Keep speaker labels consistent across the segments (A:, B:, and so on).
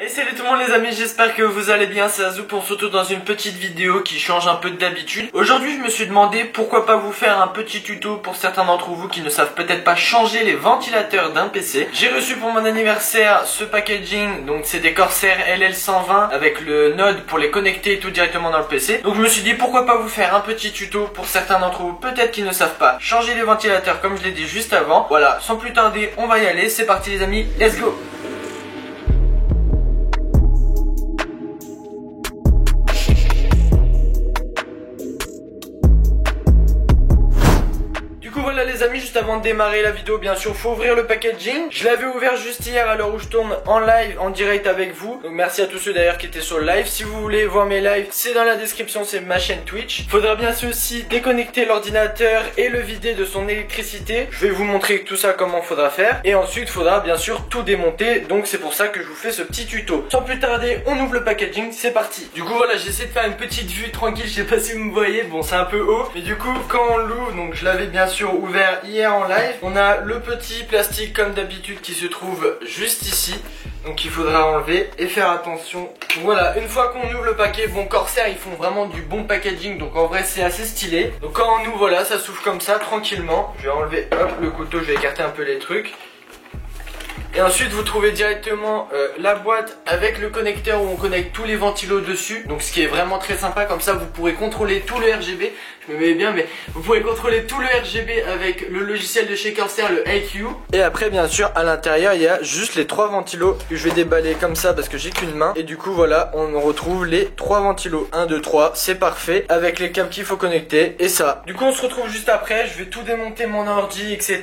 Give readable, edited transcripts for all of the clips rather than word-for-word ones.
A: Et salut tout le monde les amis, j'espère que vous allez bien, c'est Azou, on se retrouve dans une petite vidéo qui change un peu d'habitude. Aujourd'hui je me suis demandé pourquoi pas vous faire un petit tuto pour certains d'entre vous qui ne savent peut-être pas changer les ventilateurs d'un PC. J'ai reçu pour mon anniversaire ce packaging, donc c'est des Corsair LL120 avec le node pour les connecter tout directement dans le PC. Donc je me suis dit pourquoi pas vous faire un petit tuto pour certains d'entre vous peut-être qui ne savent pas changer les ventilateurs comme je l'ai dit juste avant. Voilà, sans plus tarder on va y aller, c'est parti les amis, let's go. Voilà les amis, juste avant de démarrer la vidéo, bien sûr, faut ouvrir le packaging. Je l'avais ouvert juste hier à l'heure où je tourne en live, en direct avec vous. Donc merci à tous ceux d'ailleurs qui étaient sur le live. Si vous voulez voir mes lives, c'est dans la description, c'est ma chaîne Twitch. Faudra bien sûr aussi déconnecter l'ordinateur et le vider de son électricité. Je vais vous montrer tout ça comment faudra faire. Et ensuite, faudra bien sûr tout démonter. Donc c'est pour ça que je vous fais ce petit tuto. Sans plus tarder, on ouvre le packaging, c'est parti. Du coup voilà, j'essaie de faire une petite vue tranquille, je sais pas si vous me voyez. Bon, c'est un peu haut. Mais du coup, quand on l'ouvre, donc je l'avais bien sûr ouvert hier en live. On a le petit plastique comme d'habitude qui se trouve juste ici. Donc il faudra enlever et faire attention. Voilà, une fois qu'on ouvre le paquet, bon Corsair ils font vraiment du bon packaging. Donc en vrai c'est assez stylé. Donc quand on ouvre, voilà, ça s'ouvre comme ça tranquillement. Je vais enlever hop le couteau, je vais écarter un peu les trucs. Et ensuite vous trouvez directement la boîte avec le connecteur où on connecte tous les ventilos dessus. Donc ce qui est vraiment très sympa, comme ça vous pourrez contrôler tout le RGB. Je me mets bien, mais vous pourrez contrôler tout le RGB avec le logiciel de chez Corsair, le IQ. Et après bien sûr à l'intérieur il y a juste les 3 ventilos que je vais déballer comme ça parce que j'ai qu'une main. Et du coup voilà, on retrouve les 3 ventilos, 1, 2, 3, c'est parfait, avec les câbles qu'il faut connecter et ça. Du coup on se retrouve juste après, je vais tout démonter mon ordi etc.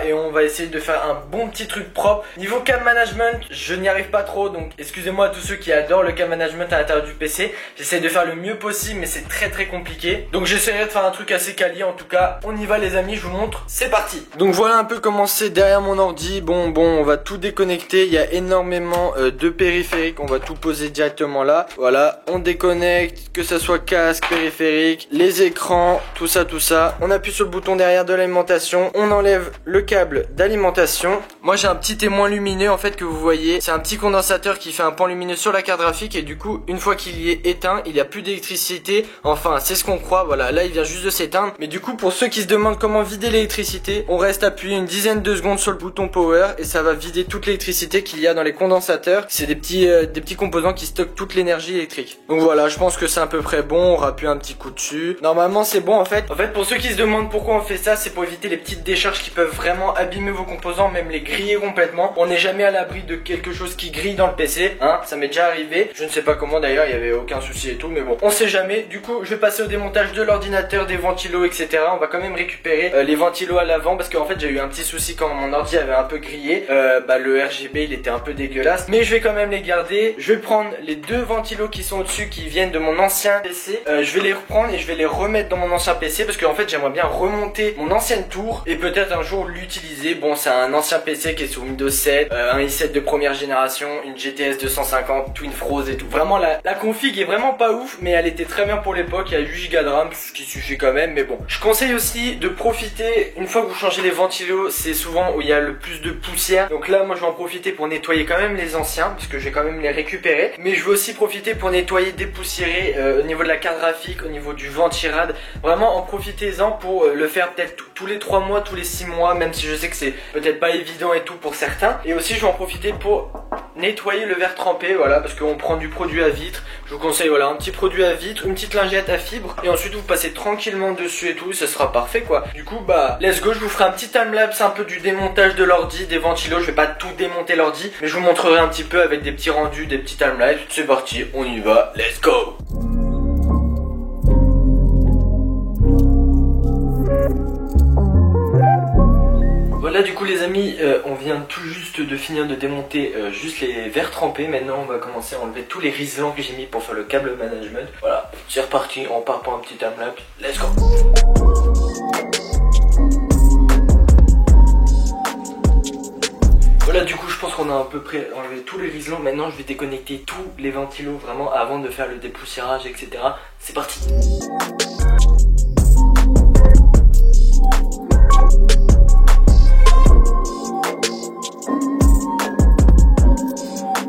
A: Et on va essayer de faire un bon petit truc propre. Niveau cam management, je n'y arrive pas trop, donc excusez-moi à tous ceux qui adorent le cam management à l'intérieur du PC. J'essaie de faire le mieux possible mais c'est très compliqué. Donc j'essaierai de faire un truc assez quali. En tout cas on y va les amis, je vous montre, c'est parti. Donc voilà un peu comment c'est derrière mon ordi. Bon on va tout déconnecter, il y a énormément de périphériques, on va tout poser directement là. Voilà, on déconnecte, que ça soit casque, périphérique, les écrans, tout ça. On appuie sur le bouton derrière de l'alimentation, on enlève le câble d'alimentation. Moi j'ai un petit témoin lumineux en fait que vous voyez, c'est un petit condensateur qui fait un pan lumineux sur la carte graphique. Et du coup une fois qu'il y est éteint, il n'y a plus d'électricité. Enfin c'est ce qu'on croit, voilà, là il vient juste de s'éteindre. Mais du coup pour ceux qui se demandent comment vider l'électricité, on reste appuyé une dizaine de secondes sur le bouton power et ça va vider toute l'électricité qu'il y a dans les condensateurs. C'est des petits composants qui stockent toute l'énergie électrique. Donc voilà, je pense que c'est à peu près bon. On rappuie un petit coup dessus, normalement c'est bon en fait. Pour ceux qui se demandent pourquoi on fait ça, c'est pour éviter les petites décharges qui peuvent vraiment abîmer vos composants, même les griller complètement. On n'est jamais à l'abri de quelque chose qui grille dans le PC, hein, ça m'est déjà arrivé. Je ne sais pas comment d'ailleurs, il n'y avait aucun souci et tout, mais bon, on sait jamais. Du coup je vais passer au démontage de l'ordinateur, des ventilos etc. On va quand même récupérer les ventilos à l'avant parce qu'en fait j'ai eu un petit souci quand mon ordi avait un peu grillé. Le RGB il était un peu dégueulasse, mais je vais quand même les garder. Je vais prendre les 2 ventilos qui sont au-dessus qui viennent de mon ancien PC. Je vais les reprendre et je vais les remettre dans mon ancien PC parce qu'en fait j'aimerais bien remonter mon ancienne tour et peut-être un jour l'utiliser. Bon, c'est un ancien PC qui est sur Windows 7, un i7 de première génération, une GTS 250, Twin Froze et tout. Vraiment la config est vraiment pas ouf, mais elle était très bien pour l'époque. Il y a 8 Go de RAM, ce qui suffit quand même, mais bon. Je conseille aussi de profiter, une fois que vous changez les ventilos, c'est souvent où il y a le plus de poussière. Donc là moi je vais en profiter pour nettoyer quand même les anciens parce que je vais quand même les récupérer. Mais je vais aussi profiter pour nettoyer, dépoussiérer au niveau de la carte graphique, au niveau du ventirad. Vraiment en profitez-en pour le faire peut-être tous les 3 mois, tous les 6 mois, même si je sais que c'est peut-être pas évident et tout pour certains. Et aussi je vais en profiter pour nettoyer le verre trempé, voilà, parce qu'on prend du produit à vitre. Je vous conseille voilà un petit produit à vitre, une petite lingette à fibre et ensuite vous passez tranquillement dessus et tout, ça sera parfait quoi. Du coup bah let's go, je vous ferai un petit timelapse un peu du démontage de l'ordi, des ventilos. Je vais pas tout démonter l'ordi, mais je vous montrerai un petit peu avec des petits rendus, des petits timelapse. C'est parti, on y va, let's go. Voilà du coup les amis, on vient tout juste de finir de démonter juste les verres trempés. Maintenant on va commencer à enlever tous les riselants que j'ai mis pour faire le câble management. Voilà, c'est reparti, on part pour un petit timelapse, let's go. Voilà du coup je pense qu'on a à peu près enlevé tous les riselants. Maintenant je vais déconnecter tous les ventilos vraiment avant de faire le dépoussiérage etc. C'est parti.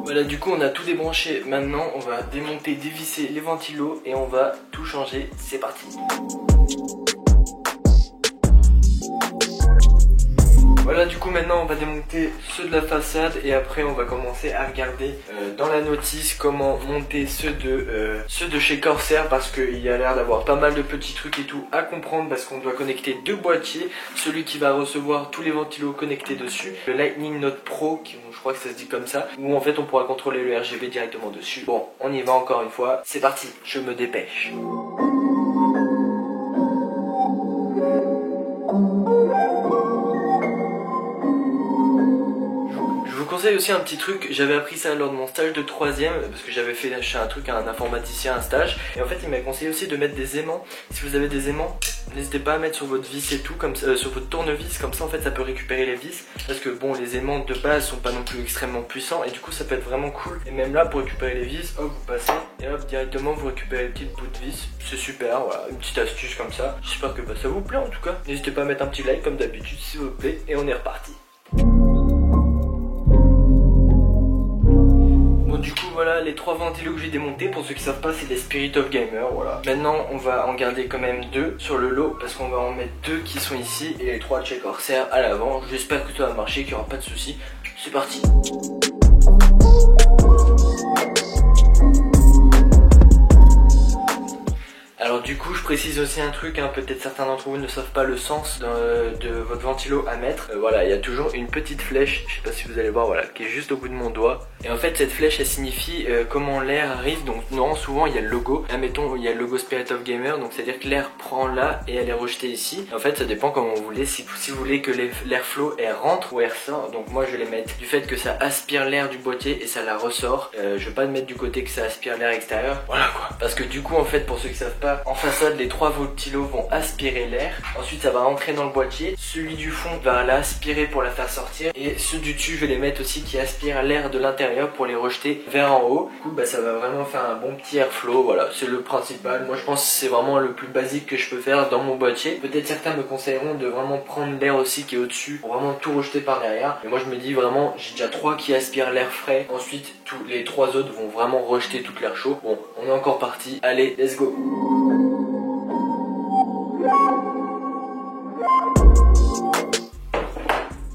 A: Voilà Voilà, du coup on a tout débranché. Maintenant on va démonter, dévisser les ventilos et on va tout changer. C'est parti. Voilà, du coup maintenant on va démonter ceux de la façade et après on va commencer à regarder dans la notice comment monter ceux de chez Corsair, parce qu'il y a l'air d'avoir pas mal de petits trucs et tout à comprendre, parce qu'on doit connecter deux boîtiers, celui qui va recevoir tous les ventilos connectés dessus, le Lightning Note Pro, je crois que ça se dit comme ça, où en fait on pourra contrôler le RGB directement dessus. Bon, on y va encore une fois, c'est parti, je me dépêche. Je vous conseille aussi un petit truc, j'avais appris ça lors de mon stage de 3ème, parce que j'avais fait chez un truc à un informaticien, un stage, et en fait il m'a conseillé aussi de mettre des aimants. Si vous avez des aimants, n'hésitez pas à mettre sur votre vis et tout, comme ça, sur votre tournevis, comme ça en fait ça peut récupérer les vis, parce que bon, les aimants de base sont pas non plus extrêmement puissants, et du coup ça peut être vraiment cool. Et même là, pour récupérer les vis, hop, vous passez, et hop, directement vous récupérez les petites bouts de vis, c'est super, voilà, une petite astuce comme ça. J'espère que ça vous plaît en tout cas. N'hésitez pas à mettre un petit like comme d'habitude s'il vous plaît, et on est reparti. Du coup voilà les trois ventilos que j'ai démontés. Pour ceux qui savent pas, c'est les Spirit of Gamer, voilà. Maintenant on va en garder quand même deux sur le lot, parce qu'on va en mettre deux qui sont ici et les trois de chez Corsair à l'avant. J'espère que ça va marcher, qu'il n'y aura pas de soucis. C'est parti. Alors du coup je précise aussi un truc, hein, peut-être certains d'entre vous ne savent pas le sens de votre ventilo à mettre. Voilà, il y a toujours une petite flèche, je sais pas si vous allez voir, voilà, qui est juste au bout de mon doigt. Et en fait cette flèche elle signifie comment l'air arrive. Donc non, souvent il y a le logo, admettons il y a le logo Spirit of Gamer, donc c'est à dire que l'air prend là et elle est rejetée ici. En fait ça dépend comment vous voulez, si vous voulez que l'air flow elle rentre ou elle ressort. Donc moi je vais les mettre du fait que ça aspire l'air du boîtier et ça la ressort. Je vais pas le mettre du côté que ça aspire l'air extérieur, voilà quoi. Parce que du coup en fait, pour ceux qui savent pas, en façade les trois ventilos vont aspirer l'air, ensuite ça va rentrer dans le boîtier, celui du fond va l'aspirer pour la faire sortir, et ceux du dessus je vais les mettre aussi qui aspirent l'air de l'intérieur pour les rejeter vers en haut. Du coup ça va vraiment faire un bon petit airflow, voilà, c'est le principal. Moi je pense que c'est vraiment le plus basique que je peux faire dans mon boîtier. Peut-être certains me conseilleront de vraiment prendre l'air aussi qui est au dessus pour vraiment tout rejeter par derrière, mais moi je me dis vraiment j'ai déjà trois qui aspirent l'air frais, ensuite tous les trois autres vont vraiment rejeter tout l'air chaud. Bon, on est encore parti, allez let's go.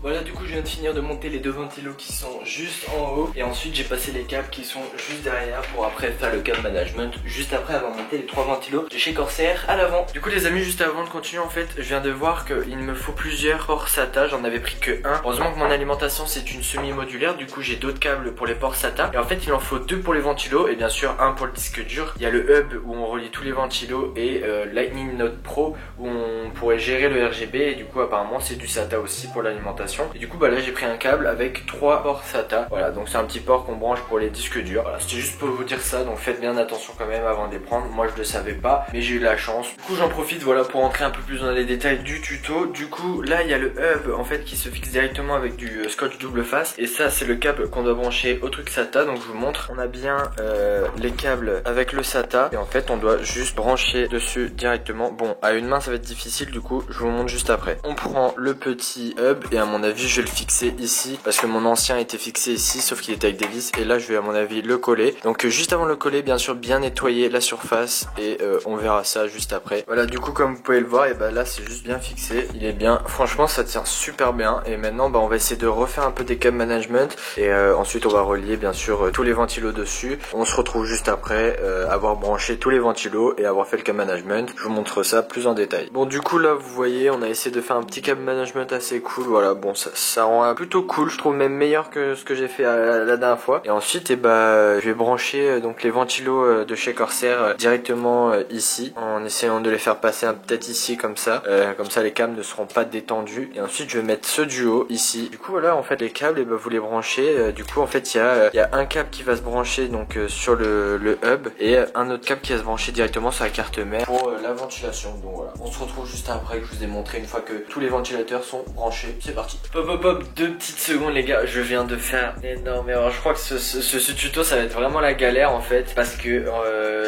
A: Voilà, du coup je viens de finir de monter les deux ventilos qui sont juste en haut, et ensuite j'ai passé les câbles qui sont juste derrière pour après faire le câble management, juste après avoir monté les trois ventilos de chez Corsair à l'avant. Du coup les amis, juste avant de continuer, en fait je viens de voir qu'il me faut plusieurs ports SATA, j'en avais pris que un. Heureusement que mon alimentation c'est une semi-modulaire, du coup j'ai d'autres câbles pour les ports SATA, et en fait il en faut deux pour les ventilos et bien sûr un pour le disque dur. Il y a le hub où on relie tous les ventilos et Lightning Note Pro où on pourrait gérer le RGB, et du coup apparemment c'est du SATA aussi pour l'alimentation. Et du coup là j'ai pris un câble avec 3 ports SATA, voilà, donc c'est un petit port qu'on branche pour les disques durs. Voilà, c'était juste pour vous dire ça, donc faites bien attention quand même avant de les prendre. Moi je le savais pas, mais j'ai eu la chance. Du coup j'en profite, voilà, pour entrer un peu plus dans les détails du tuto. Du coup là il y a le hub en fait qui se fixe directement avec du scotch double face, et ça c'est le câble qu'on doit brancher au truc SATA. Donc je vous montre, on a bien les câbles avec le SATA, et en fait on doit juste brancher dessus directement. Bon, à une main ça va être difficile, du coup je vous montre juste après. On prend le petit hub, et à mon avis je vais le fixer ici, parce que mon ancien était fixé ici sauf qu'il était avec des vis, et là je vais à mon avis le coller. Donc juste avant de le coller, bien sûr bien nettoyer la surface, et on verra ça juste après. Voilà, du coup comme vous pouvez le voir, et bah là c'est juste bien fixé, il est bien, franchement ça tient super bien. Et maintenant bah on va essayer de refaire un peu des câbles management, et ensuite on va relier bien sûr tous les ventilos dessus. On se retrouve juste après avoir branché tous les ventilos et avoir fait le câble management. Je vous montre ça plus en détail. Bon, du coup là vous voyez on a essayé de faire un petit câble management assez cool, voilà. Bon, ça rend plutôt cool, je trouve, même meilleur que ce que j'ai fait la dernière fois. Et ensuite, je vais brancher donc les ventilos de chez Corsair directement ici, en essayant de les faire passer peut-être ici comme ça les câbles ne seront pas détendus. Et ensuite je vais mettre ceux du haut ici. Du coup voilà, en fait les câbles, vous les branchez, du coup en fait il y a un câble qui va se brancher donc sur le hub, et un autre câble qui va se brancher directement sur la carte mère pour la ventilation. Donc voilà, on se retrouve juste après que je vous ai montré une fois que tous les ventilateurs sont branchés. C'est parti. Hop hop hop. pop 2 petites secondes les gars, je viens de faire énorme erreur. Je crois que ce tuto ça va être vraiment la galère en fait, parce que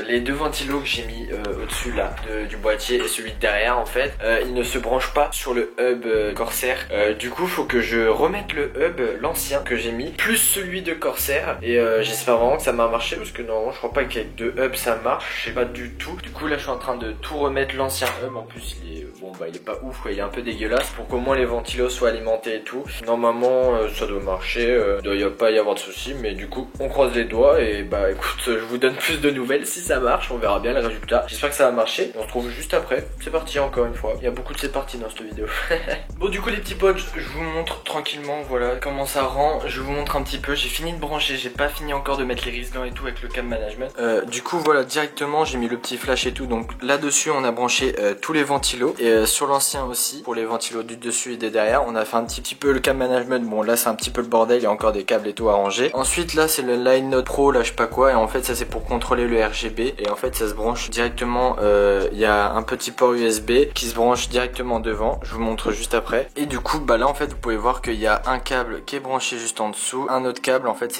A: les deux ventilos que j'ai mis au-dessus là du boîtier et celui de derrière en fait, ils ne se branchent pas sur le hub Corsair. Du coup faut que je remette le hub, l'ancien que j'ai mis, plus celui de Corsair, et j'espère vraiment que ça m'a marché, parce que normalement je crois pas qu'avec deux hubs ça marche, je sais pas du tout. Du coup là je suis en train de tout remettre, l'ancien hub en plus il est bon, bah il est pas ouf quoi, il est un peu dégueulasse, pour qu'au moins les ventilos soient alimentés et tout. Normalement ça doit marcher, il doit pas y avoir de soucis, mais du coup on croise les doigts, et bah écoute, je vous donne plus de nouvelles si ça marche, on verra bien le résultat. J'espère que ça va marcher, on se retrouve juste après. C'est parti encore une fois, il y a beaucoup de c'est parti dans cette vidéo. Bon du coup les petits potes, je vous montre tranquillement voilà comment ça rend, je vous montre un petit peu. J'ai fini de brancher, j'ai pas fini encore de mettre les risdans et tout avec le cam management. Du coup voilà, directement j'ai mis le petit flash et tout, donc là dessus on a branché tous les ventilos, et sur l'ancien aussi pour les ventilos du dessus et des derrière on a fait un petit peu le cam management. Bon là c'est un petit peu le bordel, il y a encore des câbles et tout à ranger. Ensuite là c'est le Line Note Pro, là je sais pas quoi, et en fait ça c'est pour contrôler le RGB, et en fait ça se branche directement, il y a un petit port USB qui se branche directement devant, je vous montre juste après. Et du coup bah là en fait vous pouvez voir qu'il y a un câble qui est branché juste en dessous, un autre câble en fait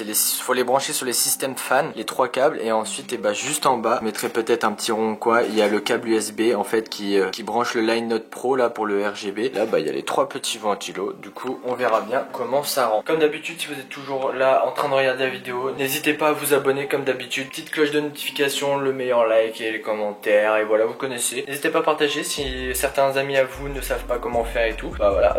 A: faut les brancher sur les systèmes fans, les trois câbles, et ensuite et bah juste en bas je mettrai peut-être un petit rond quoi, il y a le câble USB en fait qui branche le Line Note Pro là pour le RGB. Là bah il y a les trois petits ventilos, du coup on verra bien comment ça rend. Comme d'habitude si vous êtes toujours là en train de regarder la vidéo, n'hésitez pas à vous abonner comme d'habitude, petite cloche de notification, le meilleur like et les commentaires, et voilà vous connaissez. N'hésitez pas à partager si certains amis à vous ne savent pas comment faire et tout. Bah voilà,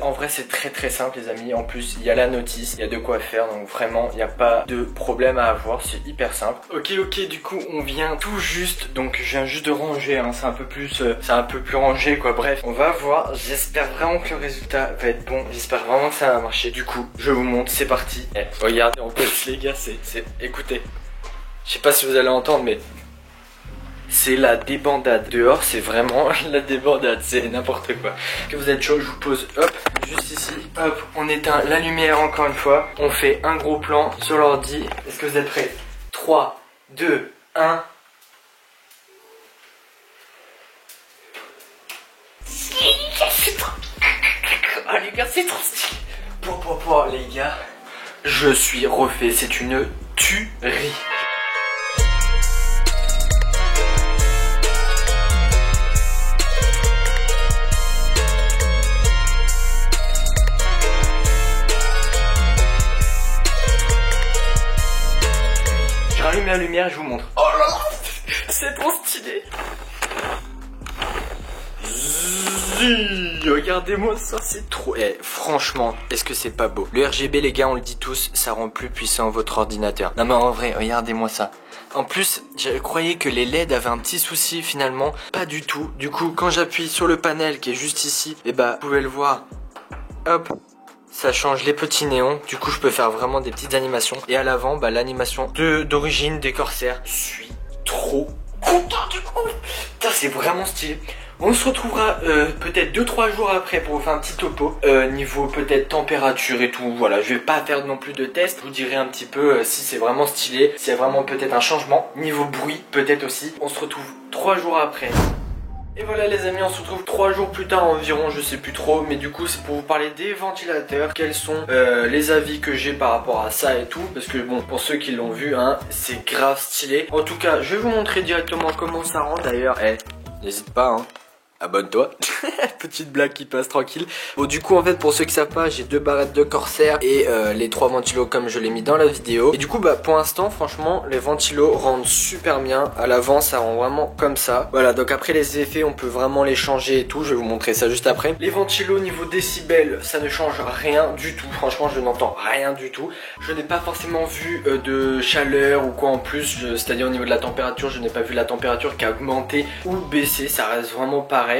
A: en vrai c'est très simple les amis, en plus il y a la notice, il y a de quoi faire, donc vraiment il n'y a pas de problème à avoir, c'est hyper simple. Ok du coup on vient tout juste, donc je viens juste de ranger hein, c'est un peu plus rangé quoi, bref on va voir, j'espère vraiment que le résultat va être bon, j'espère vraiment que ça va marcher. Du coup je vous montre, c'est parti. Regardez en plus les gars, écoutez, je sais pas si vous allez entendre mais c'est la débandade. Dehors c'est vraiment la débandade, c'est n'importe quoi. Que vous êtes chaud, je vous pose hop, juste ici, hop, on éteint la lumière encore une fois, on fait un gros plan sur l'ordi. Est-ce que vous êtes prêts? 3, 2, 1. Oh les gars c'est trop stylé. Les gars, je suis refait, c'est une tuerie. Je rallume la lumière et je vous montre. Oh là là, c'est trop stylé. Regardez-moi ça, c'est trop... franchement, est-ce que c'est pas beau? Le RGB les gars, on le dit tous, ça rend plus puissant votre ordinateur. Non mais en vrai, regardez-moi ça. En plus, je croyais que les LED avaient un petit souci, finalement pas du tout. Du coup, quand j'appuie sur le panel qui est juste ici, et bah vous pouvez le voir, hop, ça change les petits néons. Du coup je peux faire vraiment des petites animations. Et à l'avant, bah l'animation d'origine des Corsair. Je suis trop content du coup. Putain, c'est vraiment stylé. On se retrouvera peut-être 2-3 jours après pour vous faire un petit topo niveau peut-être température et tout. Voilà, je vais pas faire non plus de test. Je vous dirai un petit peu si c'est vraiment stylé, s'il y a vraiment peut-être un changement. Niveau bruit peut-être aussi. On se retrouve 3 jours après. Et voilà les amis, on se retrouve 3 jours plus tard environ, je sais plus trop, mais du coup c'est pour vous parler des ventilateurs, quels sont les avis que j'ai par rapport à ça et tout, parce que bon, pour ceux qui l'ont vu, hein, c'est grave stylé. En tout cas, je vais vous montrer directement comment ça rend d'ailleurs. N'hésite pas, hein. Abonne-toi. Petite blague qui passe tranquille. Bon du coup en fait pour ceux qui savent pas, j'ai 2 barrettes de Corsair et les 3 ventilos comme je l'ai mis dans la vidéo. Et du coup bah pour l'instant franchement les ventilos rendent super bien. À l'avant ça rend vraiment comme ça. Voilà, donc après les effets on peut vraiment les changer et tout. Je vais vous montrer ça juste après. Les ventilos niveau décibels ça ne change rien du tout. Franchement je n'entends rien du tout. Je n'ai pas forcément vu de chaleur ou quoi en plus. C'est-à-dire au niveau de la température, je n'ai pas vu la température qui a augmenté ou baissé. Ça reste vraiment pareil.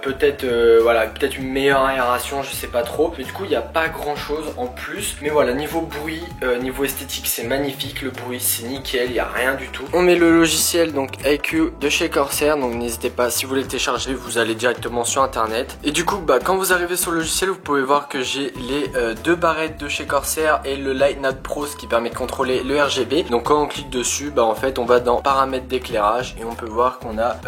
A: Peut-être voilà, peut-être une meilleure aération, je sais pas trop, mais du coup il n'y a pas grand chose en plus. Mais voilà, niveau bruit, niveau esthétique c'est magnifique, le bruit c'est nickel, il n'y a rien du tout. On met le logiciel donc IQ de chez Corsair, donc n'hésitez pas, si vous voulez le télécharger vous allez directement sur internet. Et du coup bah quand vous arrivez sur le logiciel vous pouvez voir que j'ai les 2 barrettes de chez Corsair et le Line Note Pro, ce qui permet de contrôler le RGB. Donc quand on clique dessus bah en fait on va dans paramètres d'éclairage et on peut voir qu'on a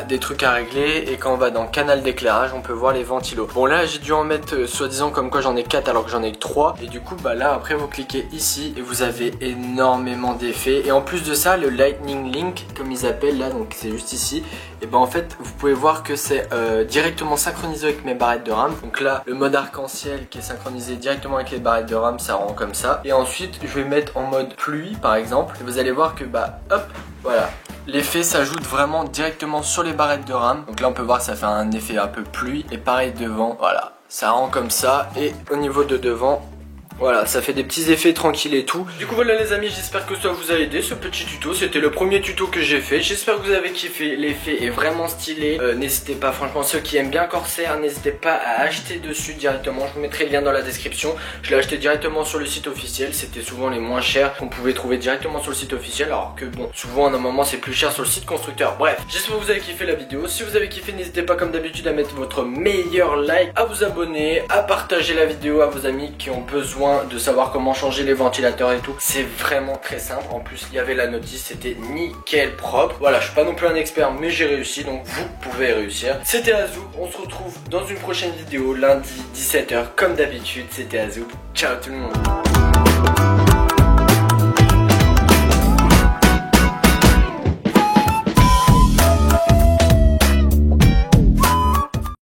A: des trucs à régler, et quand on va dans canal d'éclairage, on peut voir les ventilos. Bon là j'ai dû en mettre soi-disant comme quoi j'en ai 4 alors que j'en ai que 3. Et du coup bah là après vous cliquez ici et vous avez énormément d'effets. Et en plus de ça le Lightning Link comme ils appellent là, donc c'est juste ici. Et ben en fait vous pouvez voir que c'est directement synchronisé avec mes barrettes de RAM. Donc là le mode arc-en-ciel qui est synchronisé directement avec les barrettes de RAM, ça rend comme ça. Et ensuite je vais mettre en mode pluie par exemple. Et vous allez voir que bah hop, voilà, l'effet s'ajoute vraiment directement sur les barrettes de RAM. Donc là on peut voir que ça fait un effet un peu pluie. Et pareil devant, voilà, ça rend comme ça. Et au niveau de devant, voilà, ça fait des petits effets tranquilles et tout. Du coup voilà les amis, j'espère que ça vous a aidé ce petit tuto. C'était le premier tuto que j'ai fait. J'espère que vous avez kiffé. L'effet est vraiment stylé. N'hésitez pas, franchement ceux qui aiment bien Corsair, n'hésitez pas à acheter dessus directement. Je vous mettrai le lien dans la description. Je l'ai acheté directement sur le site officiel. C'était souvent les moins chers qu'on pouvait trouver directement sur le site officiel. Alors que bon, souvent à un moment c'est plus cher sur le site constructeur. Bref, j'espère que vous avez kiffé la vidéo. Si vous avez kiffé, n'hésitez pas comme d'habitude à mettre votre meilleur like, à vous abonner, à partager la vidéo à vos amis qui ont besoin de savoir comment changer les ventilateurs et tout. C'est vraiment très simple. En plus il y avait la notice, c'était nickel propre. Voilà, je suis pas non plus un expert mais j'ai réussi, donc vous pouvez réussir. C'était Azou, on se retrouve dans une prochaine vidéo lundi 17h comme d'habitude. C'était Azou, ciao tout le monde.